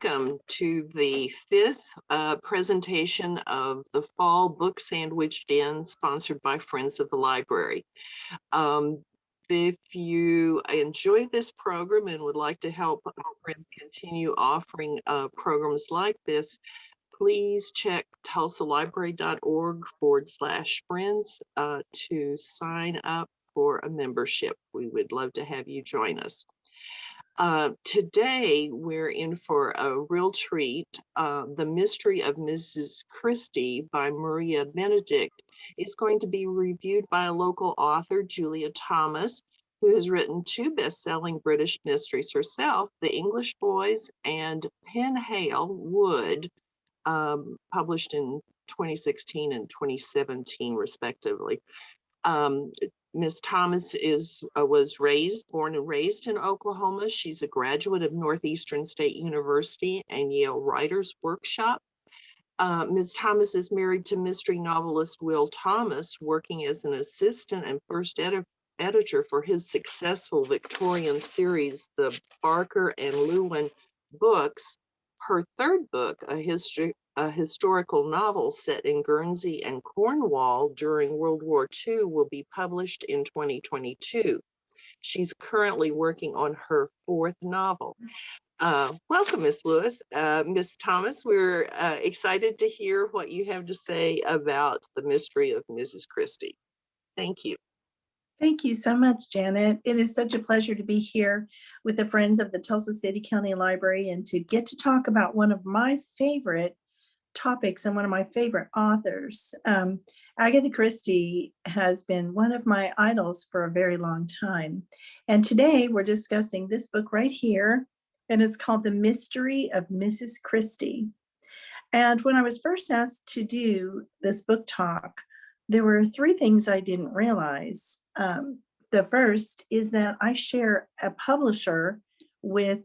welcome to the fifth presentation of the Fall Book Sandwiched In, sponsored by Friends of the Library. If you enjoy this program and would like to help our friends continue offering programs like this, please check tulsalibrary.org/friends to sign up for a membership. We would love to have you join us. Today, we're in for a real treat. The Mystery of Mrs. Christie by Marie Benedict is going to be reviewed by a local author, Julia Thomas, who has written two best-selling British mysteries herself, The English Boys and Penhale Wood, published in 2016 and 2017, respectively. Ms. Thomas was born and raised in Oklahoma. She's a graduate of Northeastern State University and Yale Writers Workshop. Ms. Thomas is married to mystery novelist Will Thomas, working as an assistant and first editor for his successful Victorian series, the Barker and Lewin books. Her third book, a historical novel set in Guernsey and Cornwall during World War II, will be published in 2022. She's currently working on her fourth novel. Welcome, Ms. Lewis. Ms. Thomas, we're excited to hear what you have to say about The Mystery of Mrs. Christie. Thank you. Thank you so much, Janet. It is such a pleasure to be here with the Friends of the Tulsa City County Library and to get to talk about one of my favorite topics and one of my favorite authors. Agatha Christie has been one of my idols for a very long time. And today we're discussing this book right here, and it's called The Mystery of Mrs. Christie. And when I was first asked to do this book talk, there were three things I didn't realize. The first is that I share a publisher with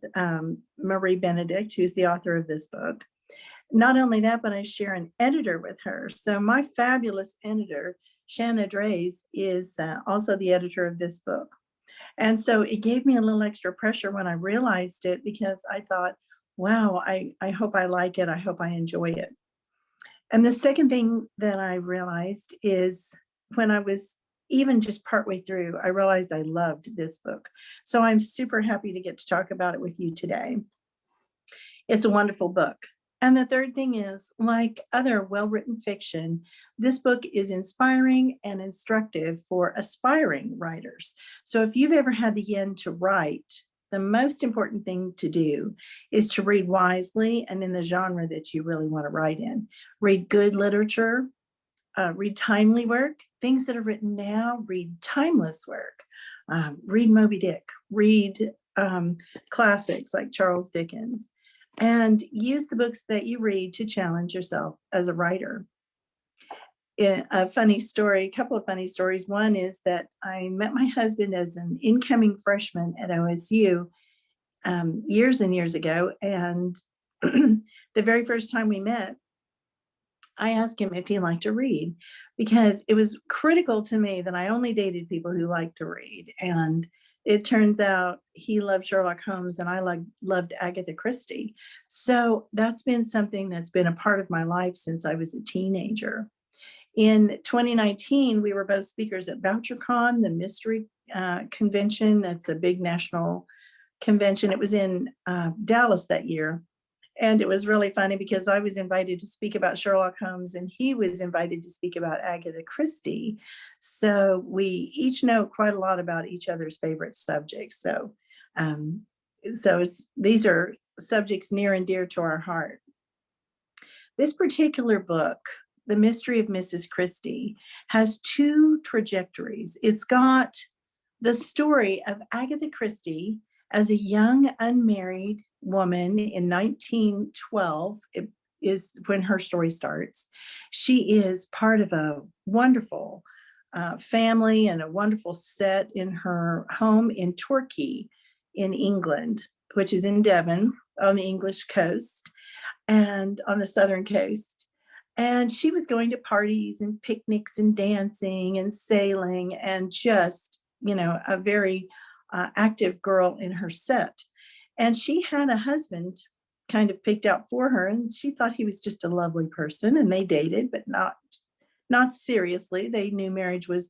Marie Benedict, who's the author of this book. Not only that, but I share an editor with her. So my fabulous editor, Shanna Drays, is also the editor of this book. And so it gave me a little extra pressure when I realized it, because I thought, wow, I hope I like it. I hope I enjoy it. And the second thing that I realized is when I was even just partway through, I realized I loved this book. So I'm super happy to get to talk about it with you today. It's a wonderful book. And the third thing is, like other well-written fiction, this book is inspiring and instructive for aspiring writers. So if you've ever had the yen to write, the most important thing to do is to read wisely and in the genre that you really want to write in. Read good literature, read timely work, things that are written now, read timeless work, read Moby Dick, read classics like Charles Dickens, and use the books that you read to challenge yourself as a writer. A funny story, a couple of funny stories. One is that I met my husband as an incoming freshman at OSU years and years ago. And the very first time we met, I asked him if he liked to read, because it was critical to me that I only dated people who liked to read. And it turns out he loved Sherlock Holmes and I loved Agatha Christie. So that's been something that's been a part of my life since I was a teenager. In 2019, we were both speakers at VoucherCon, the mystery convention. That's a big national convention. It was in Dallas that year. And it was really funny because I was invited to speak about Sherlock Holmes and he was invited to speak about Agatha Christie. So we each know quite a lot about each other's favorite subjects. So, these are subjects near and dear to our heart. This particular book, The Mystery of Mrs. Christie, has two trajectories. It's got the story of Agatha Christie as a young unmarried woman in 1912. It is when her story starts. She is part of a wonderful family and a wonderful set in her home in Torquay in England, which is in Devon on the English coast and on the southern coast. And she was going to parties and picnics and dancing and sailing and just, a very active girl in her set. And she had a husband kind of picked out for her, and she thought he was just a lovely person, and they dated, but not seriously. They knew marriage was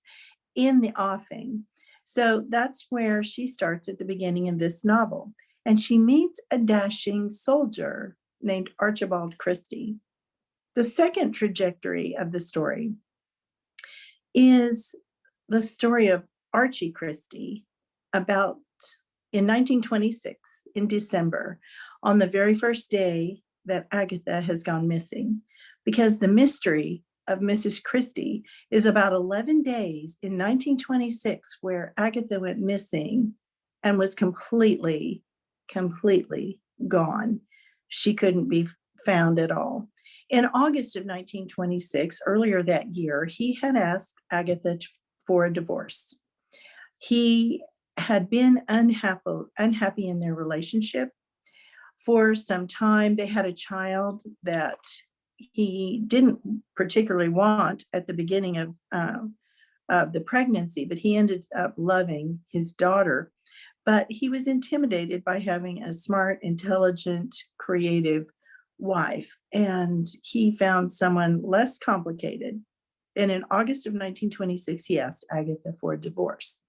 in the offing. So that's where she starts at the beginning of this novel. And she meets a dashing soldier named Archibald Christie. The second trajectory of the story is the story of Archie Christie about in 1926, in December, on the very first day that Agatha has gone missing, because the mystery of Mrs. Christie is about 11 days in 1926 where Agatha went missing and was completely gone. She couldn't be found at all. In August of 1926, earlier that year, he had asked Agatha for a divorce. He had been unhappy in their relationship for some time. They had a child that he didn't particularly want at the beginning of the pregnancy, but he ended up loving his daughter. But he was intimidated by having a smart, intelligent, creative wife, and he found someone less complicated. And in August of 1926, he asked Agatha for a divorce.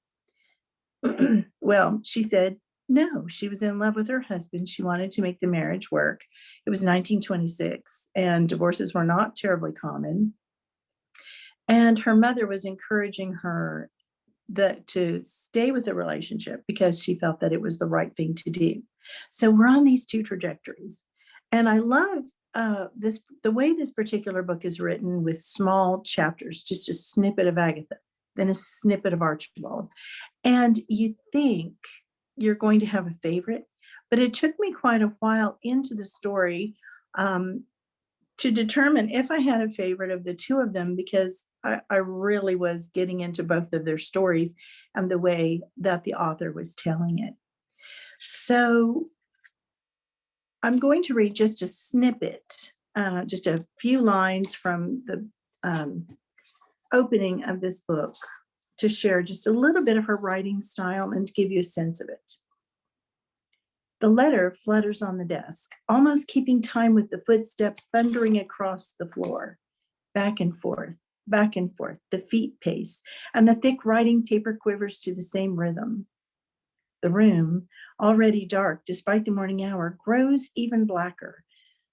Well, she said no. She was in love with her husband. She wanted to make the marriage work. It was 1926, and divorces were not terribly common. And her mother was encouraging her to stay with the relationship because she felt that it was the right thing to do. So we're on these two trajectories. And I love the way this particular book is written, with small chapters, just a snippet of Agatha, then a snippet of Archibald. And you think you're going to have a favorite, but it took me quite a while into the story to determine if I had a favorite of the two of them, because I really was getting into both of their stories and the way that the author was telling it. So I'm going to read just a snippet, just a few lines from the opening of this book, to share just a little bit of her writing style and to give you a sense of it. The letter flutters on the desk, almost keeping time with the footsteps thundering across the floor. Back and forth, the feet pace, and the thick writing paper quivers to the same rhythm. The room, already dark despite the morning hour, grows even blacker.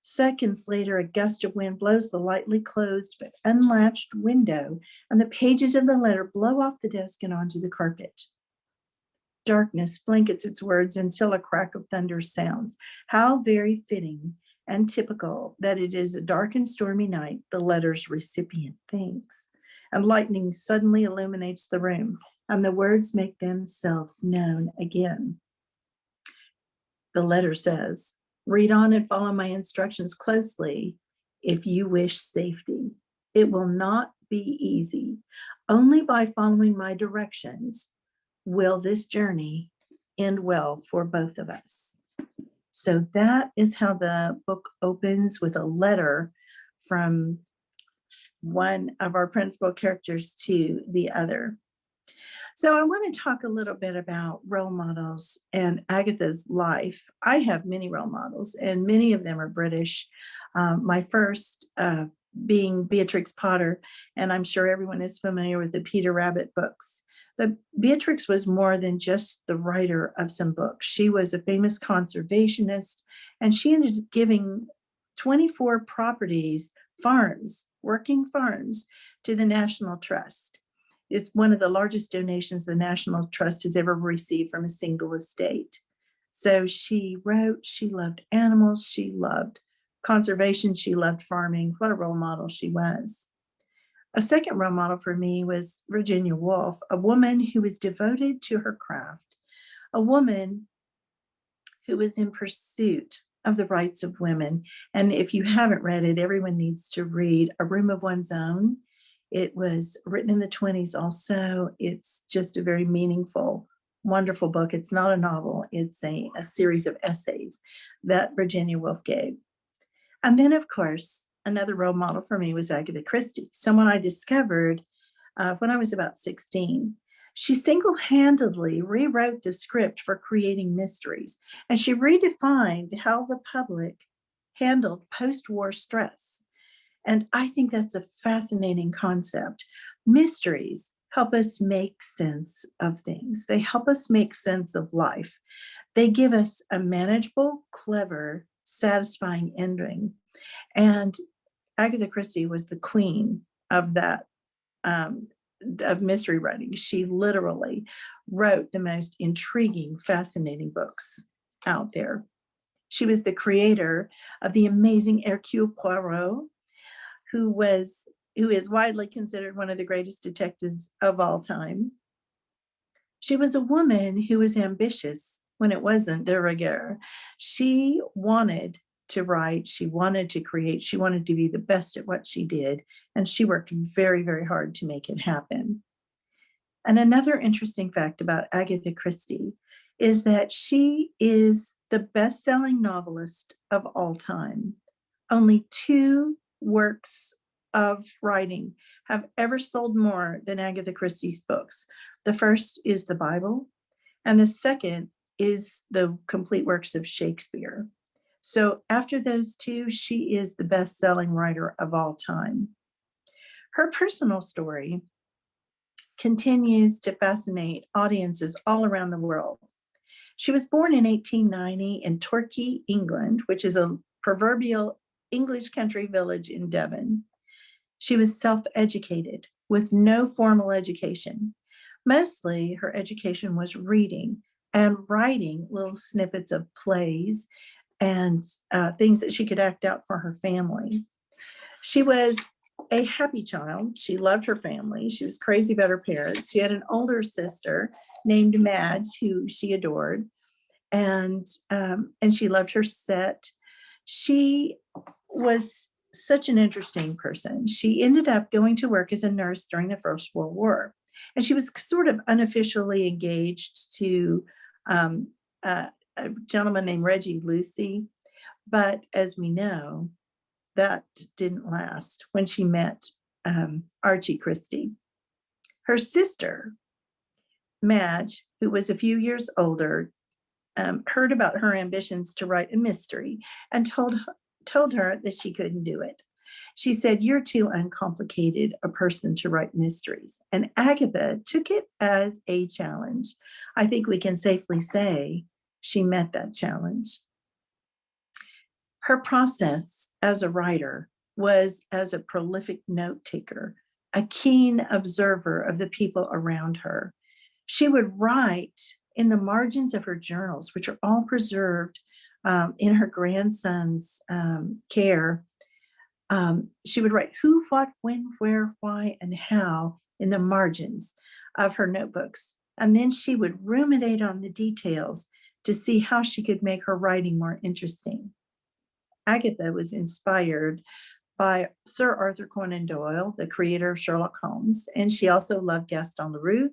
Seconds later, a gust of wind blows the lightly closed but unlatched window, and the pages of the letter blow off the desk and onto the carpet. Darkness blankets its words until a crack of thunder sounds. How very fitting and typical that it is a dark and stormy night, the letter's recipient thinks. And lightning suddenly illuminates the room, and the words make themselves known again. The letter says, "Read on and follow my instructions closely if you wish safety. It will not be easy. Only by following my directions will this journey end well for both of us." So that is how the book opens, with a letter from one of our principal characters to the other. So I want to talk a little bit about role models and Agatha's life. I have many role models, and many of them are British. My first being Beatrix Potter, and I'm sure everyone is familiar with the Peter Rabbit books. But Beatrix was more than just the writer of some books. She was a famous conservationist, and she ended up giving 24 properties, farms, working farms, to the National Trust. It's one of the largest donations the National Trust has ever received from a single estate. So she wrote, she loved animals, she loved conservation, she loved farming. What a role model she was. A second role model for me was Virginia Woolf, a woman who was devoted to her craft, a woman who was in pursuit of the rights of women. And if you haven't read it, everyone needs to read A Room of One's Own. It was written in the 1920s also. It's just a very meaningful, wonderful book. It's not a novel. It's a series of essays that Virginia Woolf gave. And then, of course, another role model for me was Agatha Christie, someone I discovered when I was about 16. She single-handedly rewrote the script for creating mysteries, and she redefined how the public handled post-war stress. And I think that's a fascinating concept. Mysteries help us make sense of things. They help us make sense of life. They give us a manageable, clever, satisfying ending. And Agatha Christie was the queen of that, um, of mystery writing. She literally wrote the most intriguing, fascinating books out there. She was the creator of the amazing Hercule Poirot, who was who is widely considered one of the greatest detectives of all time. She was a woman who was ambitious when it wasn't de rigueur. She wanted to write, she wanted to create, she wanted to be the best at what she did, and she worked very, very hard to make it happen. And another interesting fact about Agatha Christie is that she is the best-selling novelist of all time. Only two works of writing have ever sold more than Agatha Christie's books. The first is the Bible, and the second is the complete works of Shakespeare. So after those two, she is the best-selling writer of all time. Her personal story continues to fascinate audiences all around the world. She was born in 1890 in Torquay, England, which is a proverbial English country village in Devon. She was self-educated with no formal education. Mostly her education was reading and writing little snippets of plays and things that she could act out for her family. She was a happy child. She loved her family. She was crazy about her parents. She had an older sister named Madge, who she adored, and she loved her set. She was such an interesting person. She ended up going to work as a nurse during the First World War, and she was sort of unofficially engaged to a gentleman named Reggie Lucy. But as we know, that didn't last when she met Archie Christie. Her sister, Madge, who was a few years older, heard about her ambitions to write a mystery and told her that she couldn't do it. She said, "You're too uncomplicated a person to write mysteries." And Agatha took it as a challenge. I think we can safely say she met that challenge. Her process as a writer was as a prolific note taker, a keen observer of the people around her. She would write in the margins of her journals, which are all preserved in her grandson's care. She would write who, what, when, where, why, and how in the margins of her notebooks. And then she would ruminate on the details to see how she could make her writing more interesting. Agatha was inspired by Sir Arthur Conan Doyle, the creator of Sherlock Holmes, and she also loved Gaston Leroux.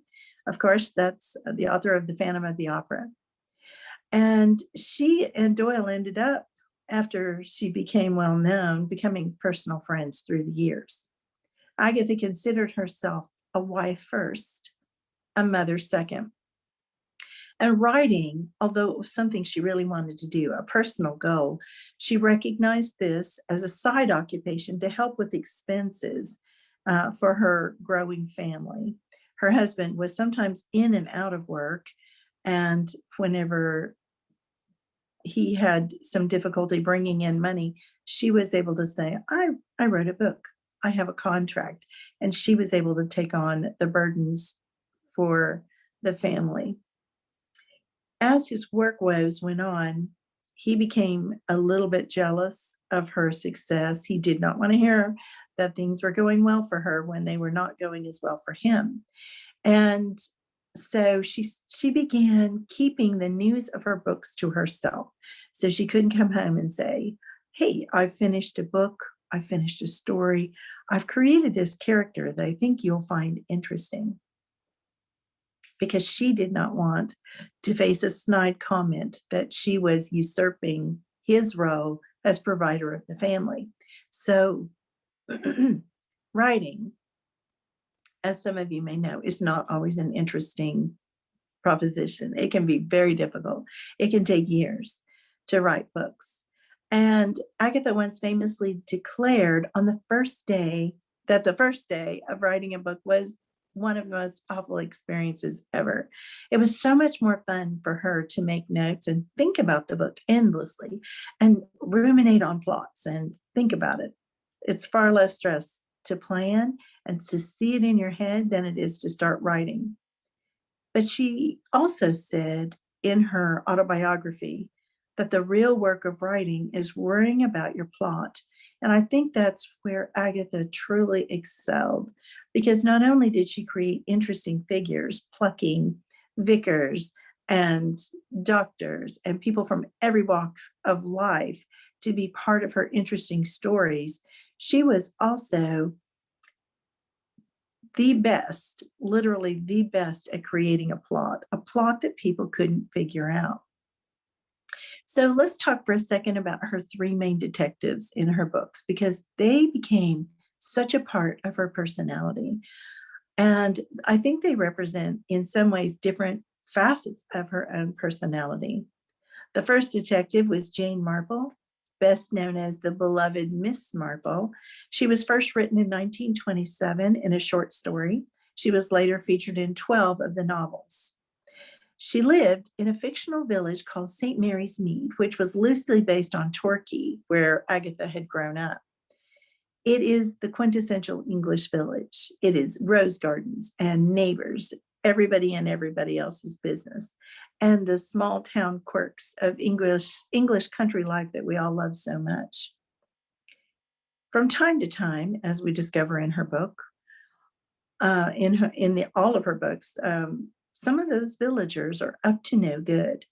Of course, that's the author of The Phantom of the Opera. And she and Doyle ended up, after she became well known, becoming personal friends through the years. Agatha considered herself a wife first, a mother second. And writing, although it was something she really wanted to do, a personal goal, she recognized this as a side occupation to help with expenses for her growing family. Her husband was sometimes in and out of work, and whenever he had some difficulty bringing in money, she was able to say, I wrote a book, I have a contract, and she was able to take on the burdens for the family. As his work woes went on, he became a little bit jealous of her success. He did not want to hear that things were going well for her when they were not going as well for him. And so she began keeping the news of her books to herself. So she couldn't come home and say, "Hey, I've finished a book, I finished a story, I've created this character that I think you'll find interesting." Because she did not want to face a snide comment that she was usurping his role as provider of the family. So writing as some of you may know, is not always an interesting proposition. It can be very difficult. It can take years to write books. And Agatha once famously declared on the first day that the first day of writing a book was one of the most awful experiences ever. It was so much more fun for her to make notes and think about the book endlessly and ruminate on plots and think about it. It's far less stress to plan and to see it in your head than it is to start writing. But she also said in her autobiography that the real work of writing is worrying about your plot. And I think that's where Agatha truly excelled, because not only did she create interesting figures, plucking vicars and doctors and people from every walk of life to be part of her interesting stories, she was also the best, literally the best at creating a plot that people couldn't figure out. So let's talk for a second about her three main detectives in her books, because they became such a part of her personality. And I think they represent, in some ways, different facets of her own personality. The first detective was Jane Marple, best known as the beloved Miss Marple. She was first written in 1927 in a short story. She was later featured in 12 of the novels. She lived in a fictional village called St. Mary's Mead, which was loosely based on Torquay, where Agatha had grown up. It is the quintessential English village. It is rose gardens and neighbors, everybody and everybody else's business, and the small town quirks of English country life that we all love so much. From time to time, as we discover in her book, all of her books, some of those villagers are up to no good.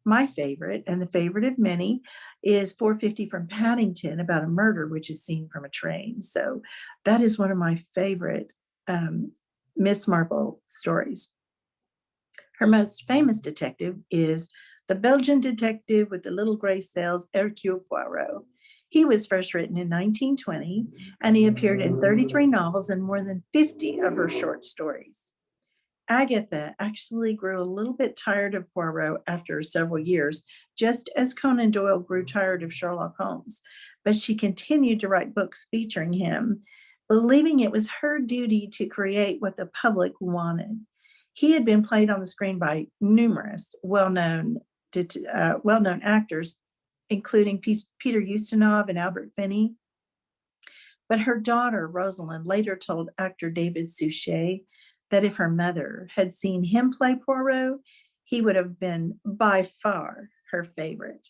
My favorite, and the favorite of many, is 450 from Paddington, about a murder which is seen from a train. So that is one of my favorite Miss Marple stories. Her most famous detective is the Belgian detective with the little gray cells, Hercule Poirot. He was first written in 1920, and he appeared in 33 novels and more than 50 of her short stories. Agatha actually grew a little bit tired of Poirot after several years, just as Conan Doyle grew tired of Sherlock Holmes, but she continued to write books featuring him, believing it was her duty to create what the public wanted. He had been played on the screen by numerous well-known actors, including Peter Ustinov and Albert Finney. But her daughter, Rosalind, later told actor David Suchet that if her mother had seen him play Poirot, he would have been by far her favorite.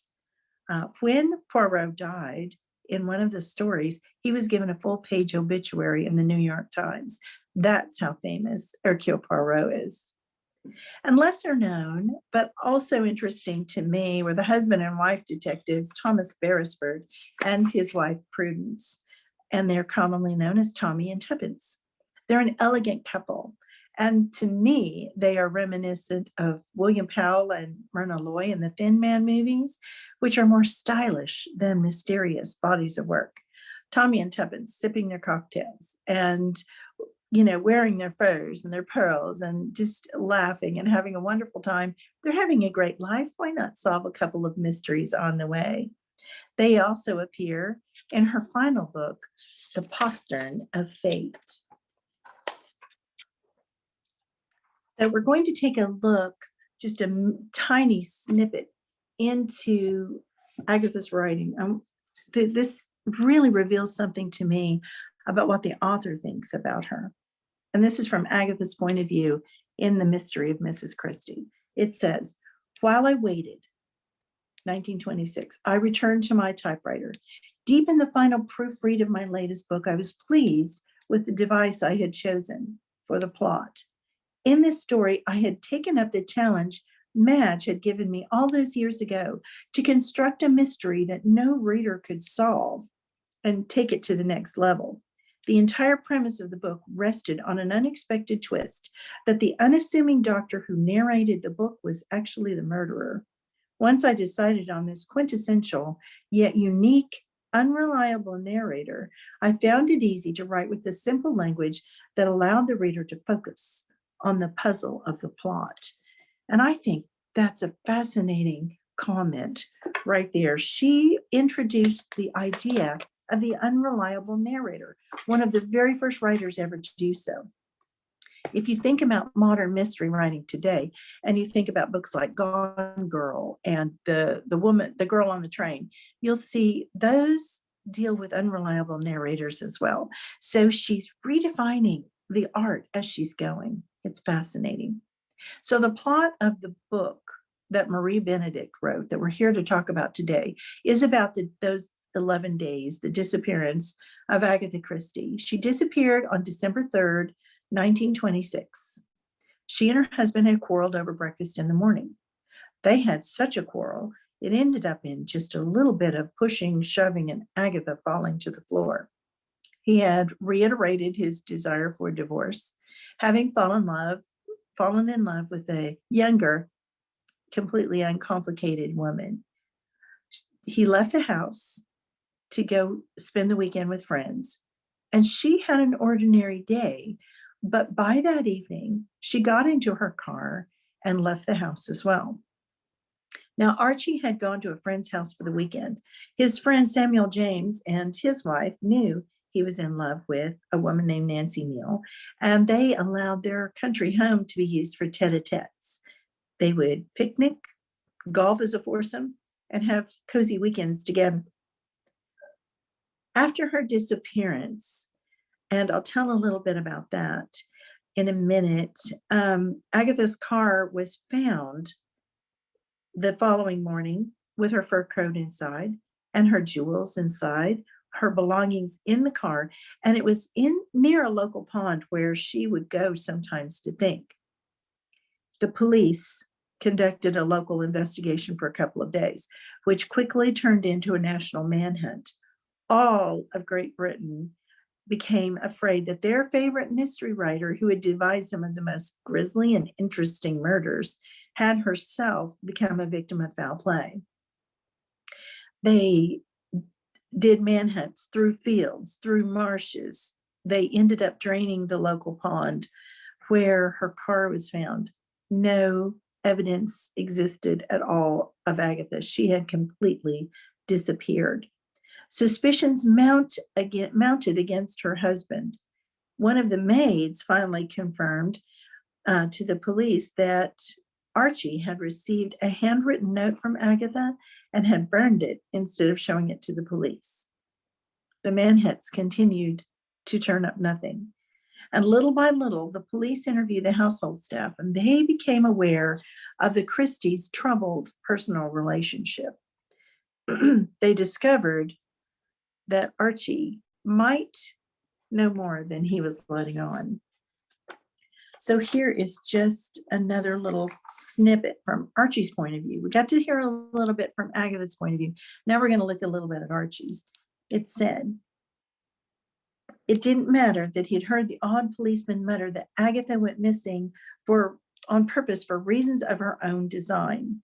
When Poirot died in one of the stories, he was given a full-page obituary in the New York Times. That's how famous Hercule Poirot is. And lesser known, but also interesting to me, were the husband and wife detectives, Thomas Beresford and his wife Prudence, and they're commonly known as Tommy and Tuppence. They're an elegant couple. And to me, they are reminiscent of William Powell and Myrna Loy in the Thin Man movies, which are more stylish than mysterious bodies of work. Tommy and Tuppence sipping their cocktails and, wearing their furs and their pearls and just laughing and having a wonderful time. They're having a great life. Why not solve a couple of mysteries on the way? They also appear in her final book, The Postern of Fate. So we're going to take a look, just a tiny snippet, into Agatha's writing. This really reveals something to me about what the author thinks about her. And this is from Agatha's point of view in The Mystery of Mrs. Christie. It says, "While I waited," 1926, "I returned to my typewriter. Deep in the final proofread of my latest book, I was pleased with the device I had chosen for the plot. In this story, I had taken up the challenge Madge had given me all those years ago to construct a mystery that no reader could solve and take it to the next level. The entire premise of the book rested on an unexpected twist that the unassuming doctor who narrated the book was actually the murderer. Once I decided on this quintessential yet unique unreliable narrator, I found it easy to write with a simple language that allowed the reader to focus on the puzzle of the plot. And I think that's a fascinating comment right there. She introduced the idea of the unreliable narrator, one of the very first writers ever to do so. If you think about modern mystery writing today, and you think about books like Gone Girl and the girl on the train, you'll see those deal with unreliable narrators as well. So she's redefining the art as she's going. It's fascinating. So the plot of the book that Marie Benedict wrote, that we're here to talk about today, is about those 11 days, the disappearance of Agatha Christie. She disappeared on December 3rd, 1926. She and her husband had quarreled over breakfast in the morning. They had such a quarrel, it ended up in just a little bit of pushing, shoving, and Agatha falling to the floor. He had reiterated his desire for divorce, having fallen in love with a younger, completely uncomplicated woman. He left the house to go spend the weekend with friends, and she had an ordinary day. But by that evening, she got into her car and left the house as well. Now, Archie had gone to a friend's house for the weekend. His friend Samuel James and his wife knew he was in love with a woman named Nancy Neal, and they allowed their country home to be used for tete-a-tetes. They would picnic, golf as a foursome, and have cozy weekends together. After her disappearance, and I'll tell a little bit about that in a minute, Agatha's car was found the following morning with her fur coat inside and her jewels inside, her belongings in the car, and it was near a local pond where she would go sometimes to think. The police conducted a local investigation for a couple of days, which quickly turned into a national manhunt. All of Great Britain became afraid that their favorite mystery writer, who had devised some of the most grisly and interesting murders, had herself become a victim of foul play. They did manhunts through fields, through marshes. They ended up draining the local pond where her car was found. No evidence existed at all of Agatha. She had completely disappeared. Suspicions mounted against her husband. One of the maids finally confirmed to the police that Archie had received a handwritten note from Agatha and had burned it instead of showing it to the police. The manhunts continued to turn up nothing. And little by little, the police interviewed the household staff, and they became aware of the Christies' troubled personal relationship. They discovered that Archie might know more than he was letting on. So here is just another little snippet from Archie's point of view. We got to hear a little bit from Agatha's point of view. Now we're going to look a little bit at Archie's. It said, it didn't matter that he'd heard the odd policeman mutter that Agatha went missing on purpose for reasons of her own design.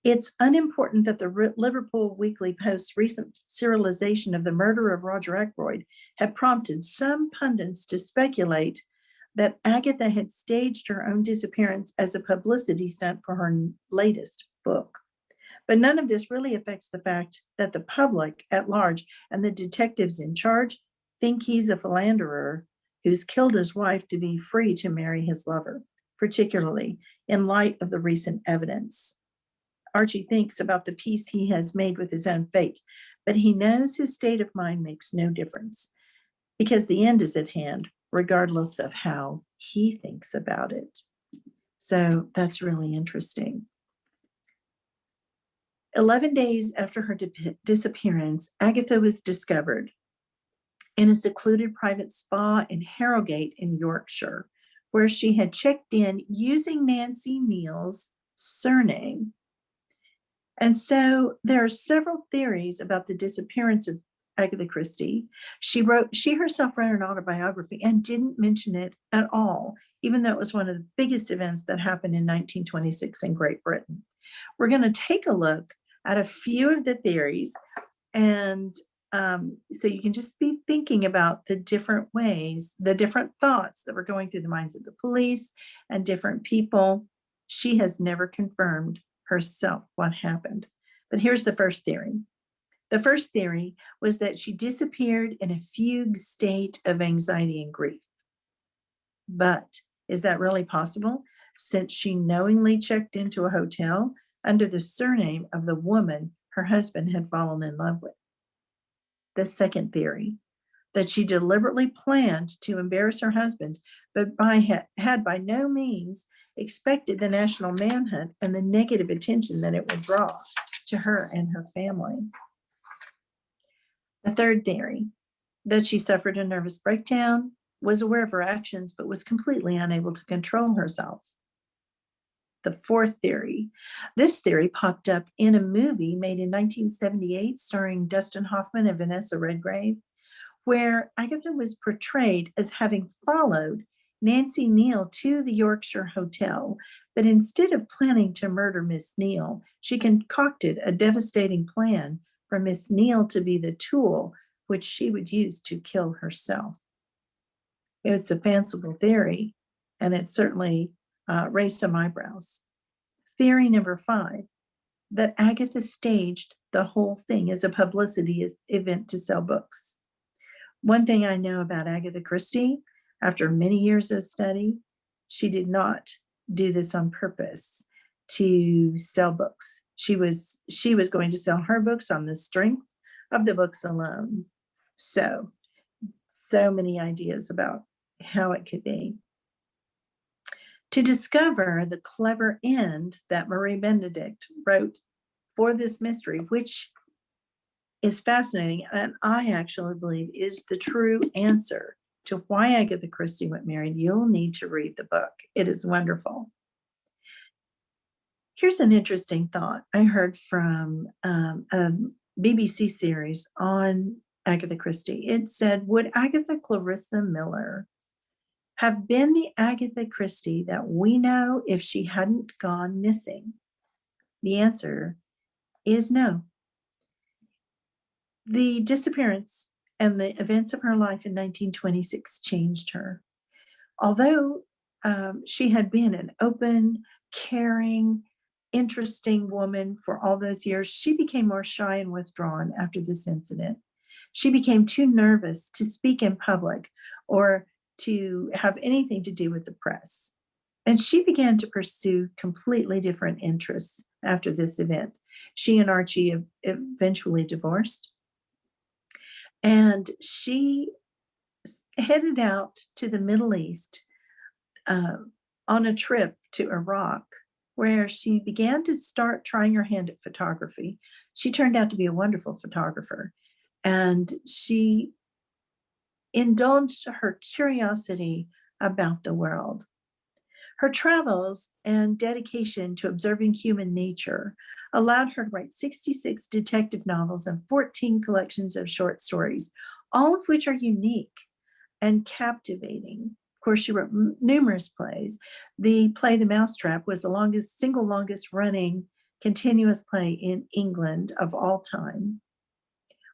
It's unimportant that the Liverpool Weekly Post's recent serialization of the murder of Roger Ackroyd had prompted some pundits to speculate that Agatha had staged her own disappearance as a publicity stunt for her latest book. But none of this really affects the fact that the public at large and the detectives in charge think he's a philanderer who's killed his wife to be free to marry his lover, particularly in light of the recent evidence. Archie thinks about the peace he has made with his own fate, but he knows his state of mind makes no difference because the end is at hand, regardless of how he thinks about it. So that's really interesting. 11 days after her disappearance, Agatha was discovered in a secluded private spa in Harrogate in Yorkshire, where she had checked in using Nancy Neal's surname. And so there are several theories about the disappearance of Agatha Christie. She herself wrote an autobiography and didn't mention it at all, even though it was one of the biggest events that happened in 1926 in Great Britain. We're going to take a look at a few of the theories, and So you can just be thinking about the different ways, the different thoughts that were going through the minds of the police and different people. She has never confirmed herself what happened. But here's the first theory. The first theory was that she disappeared in a fugue state of anxiety and grief. But is that really possible, since she knowingly checked into a hotel under the surname of the woman her husband had fallen in love with? The second theory, that she deliberately planned to embarrass her husband, but had by no means expected the national manhunt and the negative attention that it would draw to her and her family. The third theory, that she suffered a nervous breakdown, was aware of her actions, but was completely unable to control herself. The fourth theory, this theory popped up in a movie made in 1978 starring Dustin Hoffman and Vanessa Redgrave, where Agatha was portrayed as having followed Nancy Neal to the Yorkshire Hotel, but instead of planning to murder Miss Neal, she concocted a devastating plan for Miss Neal to be the tool which she would use to kill herself. It's a fanciful theory, and it certainly raised some eyebrows. Theory number 5, that Agatha staged the whole thing as a publicity event to sell books. One thing I know about Agatha Christie, after many years of study, she did not do this on purpose to sell books. She was going to sell her books on the strength of the books alone. So many ideas about how it could be. To discover the clever end that Marie Benedict wrote for this mystery, which is fascinating, and I actually believe is the true answer to why Agatha Christie went married, you'll need to read the book. It is wonderful. Here's an interesting thought I heard from a BBC series on Agatha Christie. It said, would Agatha Clarissa Miller have been the Agatha Christie that we know if she hadn't gone missing? The answer is no. The disappearance and the events of her life in 1926 changed her. Although she had been an open, caring, interesting woman for all those years, she became more shy and withdrawn after this incident. She became too nervous to speak in public or to have anything to do with the press. And she began to pursue completely different interests after this event. She and Archie eventually divorced. And she headed out to the Middle East on a trip to Iraq, where she began to start trying her hand at photography. She turned out to be a wonderful photographer, and she indulged her curiosity about the world. Her travels and dedication to observing human nature allowed her to write 66 detective novels and 14 collections of short stories, all of which are unique and captivating. Of course, she wrote numerous plays. The play The Mousetrap was the single longest running continuous play in England of all time.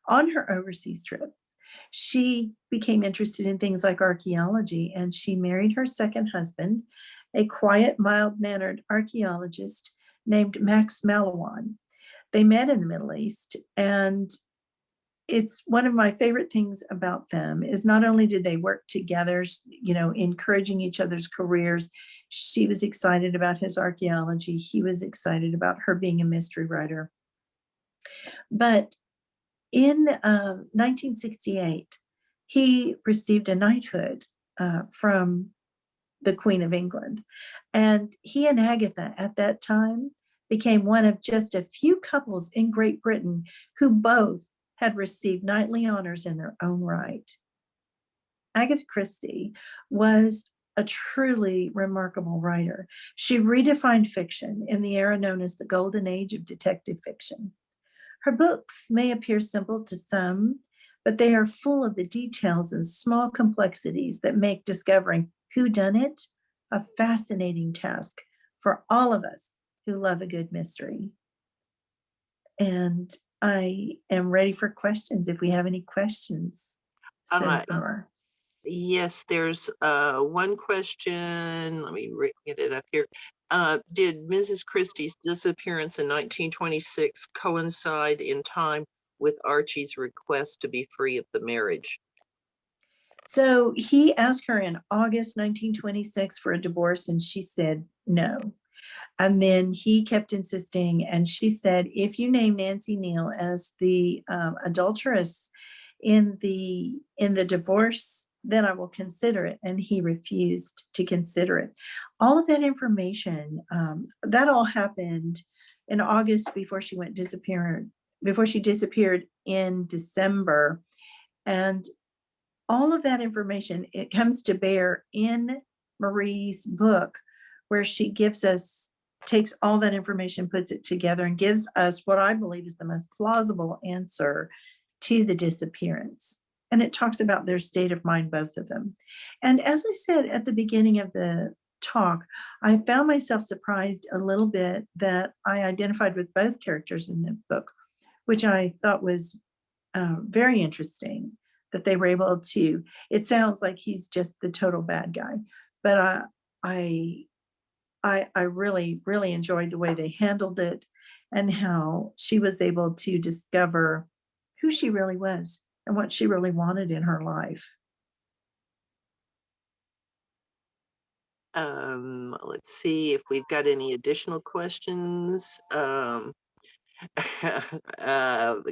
On her overseas trips, she became interested in things like archaeology, and she married her second husband, a quiet, mild-mannered archaeologist named Max Malawan. They met in the Middle East, and it's one of my favorite things about them is not only did they work together, encouraging each other's careers. She was excited about his archaeology. He was excited about her being a mystery writer. But in 1968, he received a knighthood from the Queen of England. And he and Agatha at that time became one of just a few couples in Great Britain who both had received knightly honors in their own right. Agatha Christie was a truly remarkable writer. She redefined fiction in the era known as the Golden Age of detective fiction. Her books may appear simple to some, but they are full of the details and small complexities that make discovering whodunit a fascinating task for all of us who love a good mystery. And I am ready for questions if we have any questions so Uh, far. yes, there's one question. Let me get it up here. Did Mrs. Christie's disappearance in 1926 coincide in time with Archie's request to be free of the marriage? So he asked her in August 1926 for a divorce, and she said no. And then he kept insisting, and she said, if you name Nancy Neal as the adulteress in the divorce, then I will consider it. And he refused to consider it. All of that information, that all happened in August before she disappeared in December. And all of that information, it comes to bear in Marie's book, where she takes all that information, puts it together, and gives us what I believe is the most plausible answer to the disappearance. And it talks about their state of mind, both of them. And as I said at the beginning of the talk, I found myself surprised a little bit that I identified with both characters in the book, which I thought was very interesting that they were able to. It sounds like he's just the total bad guy, but I I really, really enjoyed the way they handled it and how she was able to discover who she really was and what she really wanted in her life. Let's see if we've got any additional questions. The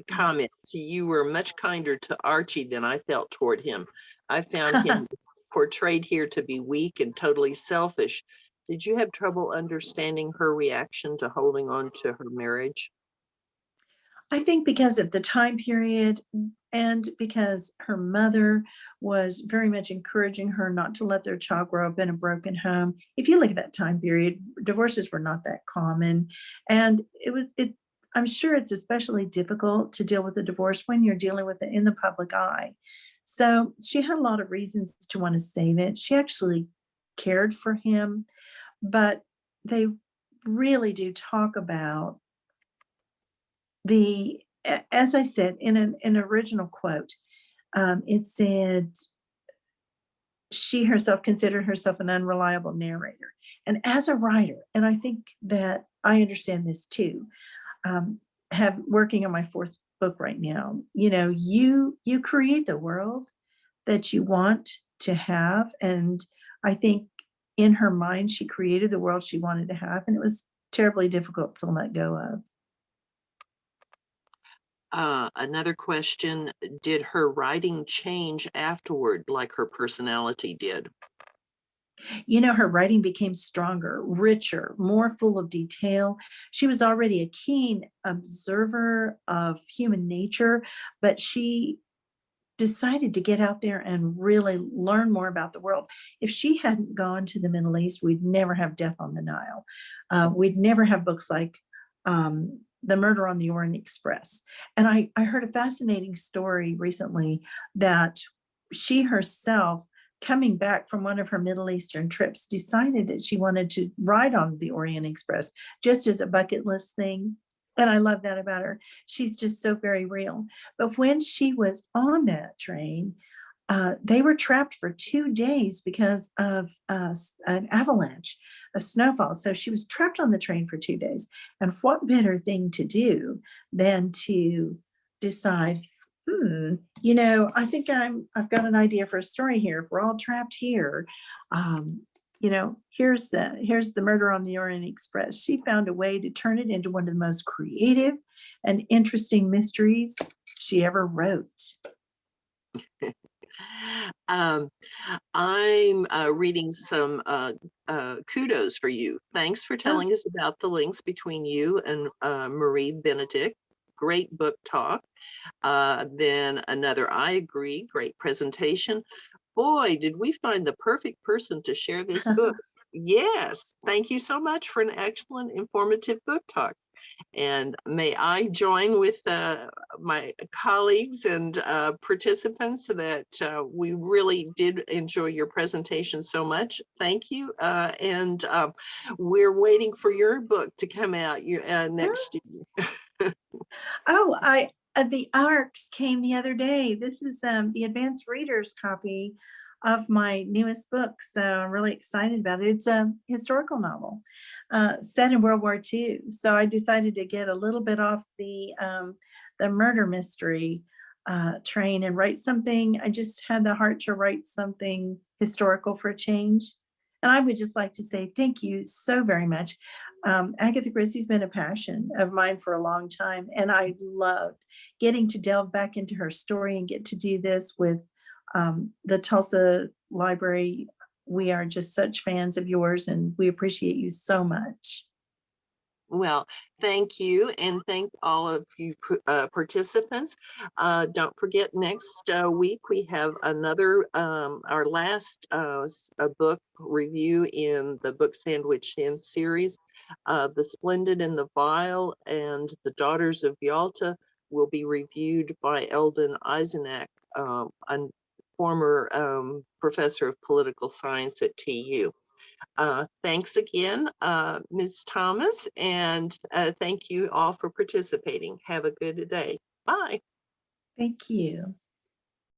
comment, you were much kinder to Archie than I felt toward him. I found him portrayed here to be weak and totally selfish. Did you have trouble understanding her reaction to holding on to her marriage? I think because of the time period and because her mother was very much encouraging her not to let their child grow up in a broken home. If you look at that time period, divorces were not that common. And I'm sure it's especially difficult to deal with a divorce when you're dealing with it in the public eye. So she had a lot of reasons to want to save it. She actually cared for him, but they really do talk about as I said in an original quote, it said she herself considered herself an unreliable narrator. And as a writer, and I think that I understand this too, um, have working on my fourth book right now, you create the world that you want to have. And I think in her mind, she created the world she wanted to have, and it was terribly difficult to let go of. Another question, did her writing change afterward like her personality did? Her writing became stronger, richer, more full of detail. She was already a keen observer of human nature, but she decided to get out there and really learn more about the world. If she hadn't gone to the Middle East, we'd never have Death on the Nile. We'd never have books like The Murder on the Orient Express. And I heard a fascinating story recently that she herself, coming back from one of her Middle Eastern trips, decided that she wanted to ride on the Orient Express just as a bucket list thing. And I love that about her. She's just so very real. But when she was on that train, they were trapped for 2 days because of an avalanche, a snowfall. So she was trapped on the train for 2 days. And what better thing to do than to decide, I think I've got an idea for a story here. If we're all trapped here, here's the Murder on the Orient Express. She found a way to turn it into one of the most creative and interesting mysteries she ever wrote. Um, I'm reading some kudos for you. Thanks for Oh, telling us about the links between you and Marie Benedict. Great book talk. Then another, I agree, great presentation. Boy, did we find the perfect person to share this book. Yes, thank you so much for an excellent, informative book talk. And may I join with my colleagues and participants that we really did enjoy your presentation so much. Thank you. And we're waiting for your book to come out next year. Oh, the ARCs came the other day. This is, the advanced reader's copy of my newest book, so I'm really excited about it. It's a historical novel, set in World War II, so I decided to get a little bit off the murder mystery, train and write something. I just had the heart to write something historical for a change, and I would just like to say thank you so very much. Agatha Christie's been a passion of mine for a long time, and I loved getting to delve back into her story and get to do this with the Tulsa Library. We are just such fans of yours, and we appreciate you so much. Well, thank you, and thank all of you participants. Don't forget, next week we have another, our last book review in the book Sandwiched in series. The Splendid and the Vile and The Daughters of Yalta will be reviewed by Eldon Eisenack, a former professor of political science at TU. Thanks again, Ms. Thomas, and thank you all for participating. Have a good day. Bye. Thank you.